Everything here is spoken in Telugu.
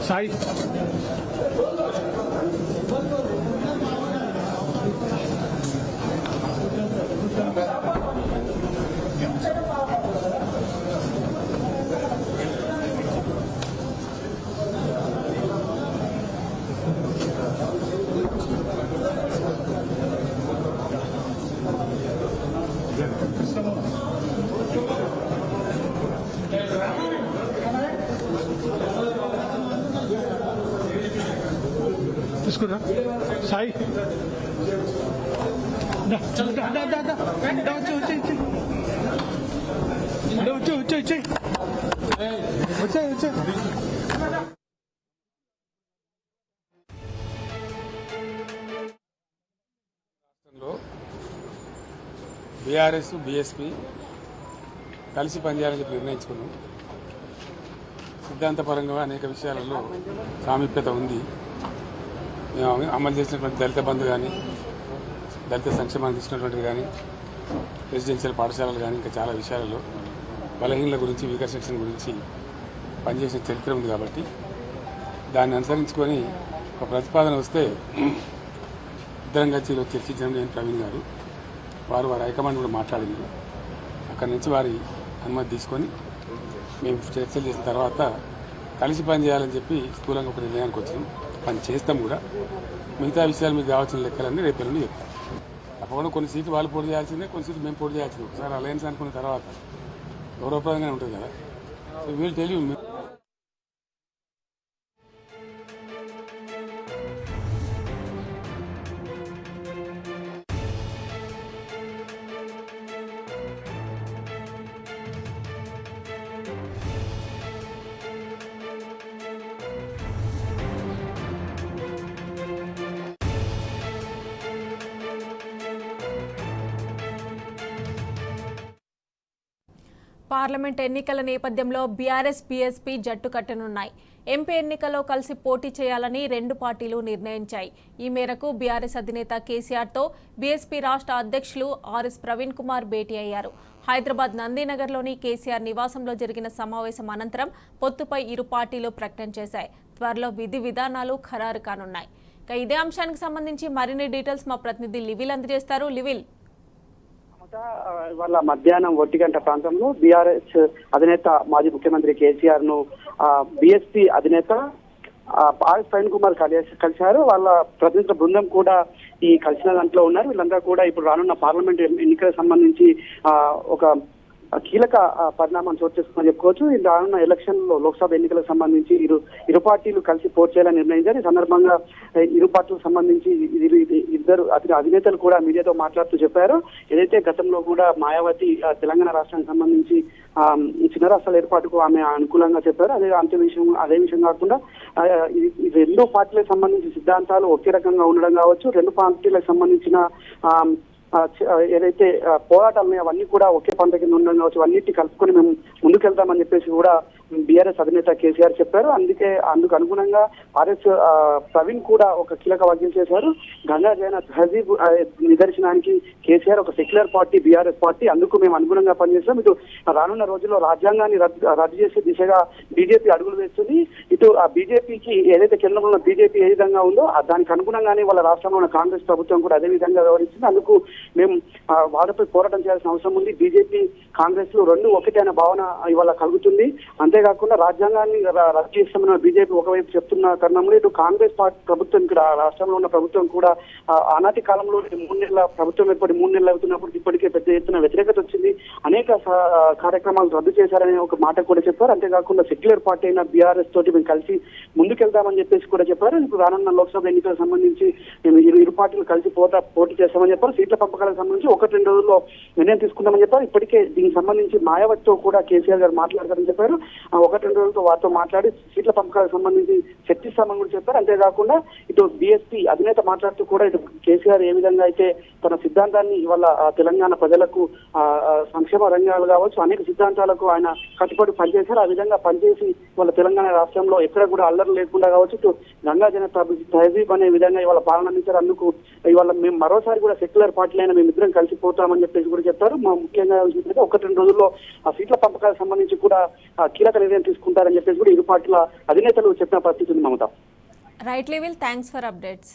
సాయి తీసుకురా సాయి వచ్చే బీఆర్ఎస్ బీఎస్పీ కలిసి పనిచేయాలని చెప్పి నిర్ణయించుకున్నాం. సిద్ధాంతపరంగా అనేక విషయాలలో సామీప్యత ఉంది. మేము అమలు చేసినటువంటి దళిత బంధు కానీ, దళిత సంక్షేమాన్ని తీసుకున్నటువంటిది కానీ, రెసిడెన్షియల్ పాఠశాలలు కానీ, ఇంకా చాలా విషయాలలో బలహీనల గురించి, వీకర్ సెక్షన్ గురించి పనిచేసిన చరిత్ర ఉంది. కాబట్టి దాన్ని అనుసరించుకొని ఒక ప్రతిపాదన వస్తే ఇద్దరం కలిసి చర్చించడం నేను ప్రవీణ్ గారు వారి హైకమాండ్ కూడా మాట్లాడింది. అక్కడి నుంచి వారి అనుమతి తీసుకొని మేము చర్చలు చేసిన తర్వాత కలిసి పని చేయాలని చెప్పి స్థూలంగా ఒక నిర్ణయానికి వచ్చినాం. పని చేస్తాం కూడా. మిగతా విషయాలు మీకు కావాల్సిన లెక్కలన్నీ రేపు నుండి చెప్తాం. తప్పకుండా కొన్ని సీట్లు వాళ్ళు పోటీ చేయాల్సిందే, కొన్ని సీట్లు మేము పోటీ చేయాల్సిందే. ఒకసారి అలయన్స్ అనుకున్న తర్వాత గౌరవప్రదంగానే ఉంటుంది కదా. సో వీళ్ళు తెలియదు. పార్లమెంట్ ఎన్నికల నేపథ్యంలో బీఆర్ఎస్ బీఎస్పీ జట్టు కట్టనున్నాయి. ఎంపీ ఎన్నికల్లో కలిసి పోటీ చేయాలని రెండు పార్టీలు నిర్ణయించాయి. ఈ మేరకు బీఆర్ఎస్ అధినేత కేసీఆర్తో బీఎస్పీ రాష్ట్ర అధ్యక్షులు ఆర్ఎస్ ప్రవీణ్ కుమార్ భేటీ అయ్యారు. హైదరాబాద్ నందీనగర్లోని కేసీఆర్ నివాసంలో జరిగిన సమావేశం అనంతరం పొత్తుపై ఇరు పార్టీలు ప్రకటన చేశాయి. త్వరలో విధి విధానాలు ఖరారు కానున్నాయి. ఇదే అంశానికి సంబంధించి మరిన్ని డీటెయిల్స్ మా ప్రతినిధి లివిల్ అందజేస్తారు. లివిల్, వాళ్ళ మధ్యాహ్నం 1 గంట ప్రాంతంలో బీఆర్ఎస్ అధినేత మాజీ ముఖ్యమంత్రి కేసీఆర్ ను బీఎస్పీ అధినేత ఆర్ఎస్ ప్రవీణ్ కుమార్ కలిశారు. వాళ్ళ ప్రతినిధుల బృందం కూడా ఈ కలిసిన దాంట్లో ఉన్నారు. వీళ్ళందరూ కూడా ఇప్పుడు రానున్న పార్లమెంట్ ఎన్నికలకు సంబంధించి ఒక కీలక పరిణామం చోటు చేసుకుని చెప్పుకోవచ్చు. ఈ రానున్న ఎలక్షన్ లో లోక్సభ ఎన్నికలకు సంబంధించి ఇరు పార్టీలు కలిసి పోటీ చేయాలని నిర్ణయించారు. ఈ సందర్భంగా ఇరు పార్టీలకు సంబంధించి ఇద్దరు అధినేతలు కూడా మీడియాతో మాట్లాడుతూ చెప్పారు. ఏదైతే గతంలో కూడా మాయావతి తెలంగాణ రాష్ట్రానికి సంబంధించి చిన్న రాష్ట్రాల ఏర్పాటుకు ఆమె అనుకూలంగా చెప్పారు. అదే విషయం కాకుండా ఈ రెండు పార్టీలకు సంబంధించిన సిద్ధాంతాలు ఒకే రకంగా ఉండడం కావచ్చు, రెండు పార్టీలకు సంబంధించిన ఏదైతే పోరాటాలు ఉన్నాయో అవన్నీ కూడా ఒకే పంట కింద ఉండడం కావచ్చు, అన్నిటిని కలుపుకొని మేము ముందుకెళ్తామని చెప్పేసి కూడా బీఆర్ఎస్ అధినేత కేసీఆర్ చెప్పారు. అందుకు అనుగుణంగా ఆర్ఎస్ ప్రవీణ్ కూడా ఒక కీలక వ్యాఖ్యలు చేశారు. గంగా జైన తహజీబ్ నిదర్శనానికి కేసీఆర్ ఒక సెక్యులర్ పార్టీ, బీఆర్ఎస్ పార్టీ, అందుకు మేము అనుగుణంగా పనిచేస్తాం. ఇటు రానున్న రోజుల్లో రాజ్యాంగాన్ని రద్దు చేసే దిశగా బీజేపీ అడుగులు వేస్తుంది. ఇటు ఆ బీజేపీకి ఏదైతే కేంద్రంలో ఉన్న బీజేపీ ఏ విధంగా ఉందో దానికి అనుగుణంగానే వాళ్ళ రాష్ట్రంలో ఉన్న కాంగ్రెస్ ప్రభుత్వం కూడా అదే విధంగా వ్యవహరిస్తుంది. అందుకు మేము వారిపై పోరాటం చేయాల్సిన అవసరం ఉంది. బీజేపీ కాంగ్రెస్ లో రెండు ఒకటే అనే భావన ఇవాళ కలుగుతుంది. అంతేకాకుండా రాజ్యాంగాన్ని రద్దు చేస్తామని బీజేపీ ఒకవైపు చెప్తున్న తరుణంలో ఇటు కాంగ్రెస్ పార్టీ ప్రభుత్వం ఇక్కడ రాష్ట్రంలో ఉన్న ప్రభుత్వం కూడా ఆనాటి కాలంలో 3 నెలల ప్రభుత్వం ఏర్పడి 3 నెలలు అవుతున్నప్పుడు ఇప్పటికే పెద్ద ఎత్తున వ్యతిరేకత వచ్చింది. అనేక కార్యక్రమాలు రద్దు చేశారనే ఒక మాట కూడా చెప్పారు. అంతేకాకుండా సెక్యులర్ పార్టీ అయిన బీఆర్ఎస్ తోటి మేము కలిసి ముందుకెళ్తామని చెప్పేసి కూడా చెప్పారు. ఇప్పుడు రానున్న లోక్సభ ఎన్నికలకు సంబంధించి మేము ఇరు పార్టీలు కలిసి పోటీ చేస్తామని చెప్పారు. సీట్ల పంపకాలకు సంబంధించి 1-2 రోజుల్లో నిర్ణయం తీసుకుంటామని చెప్పారు. ఇప్పటికే దీనికి సంబంధించి మాయావతితో కూడా కేసీఆర్ గారు మాట్లాడతారని చెప్పారు. 1-2 రోజులతో వారితో మాట్లాడి సీట్ల పంపకాలకు సంబంధించి చర్చిస్తామని కూడా చెప్పారు. అంతేకాకుండా ఇటు బీఎస్పీ అధినేత మాట్లాడుతూ కూడా ఇటు కేసీఆర్ ఏ విధంగా అయితే తన సిద్ధాంతాన్ని ఇవాళ తెలంగాణ ప్రజలకు సంక్షేమ రంగాలు కావచ్చు అనేక సిద్ధాంతాలకు ఆయన కట్టుబడి పనిచేశారు. ఆ విధంగా పనిచేసి ఇవాళ తెలంగాణ రాష్ట్రంలో ఎక్కడ కూడా అల్లరి లేకుండా కావచ్చు ఇటు గంగా జన తహజీబ్ అనే విధంగా ఇవాళ పాలన అందించారు. అందుకు ఇవాళ మేము మరోసారి కూడా సెక్యులర్ పార్టీలైనా మేమిద్దరం కలిసిపోతామని చెప్పేసి కూడా చెప్పారు. ముఖ్యంగా 1-2 రోజుల్లో ఆ సీట్ల పంపకాలకు సంబంధించి కూడా కీలక నిర్ణయం తీసుకుంటారని చెప్పేసి కూడా ఇరు పార్టీల అధినేతలు చెప్పిన పరిస్థితి ఉంది. Mamata. Right level, thanks for updates.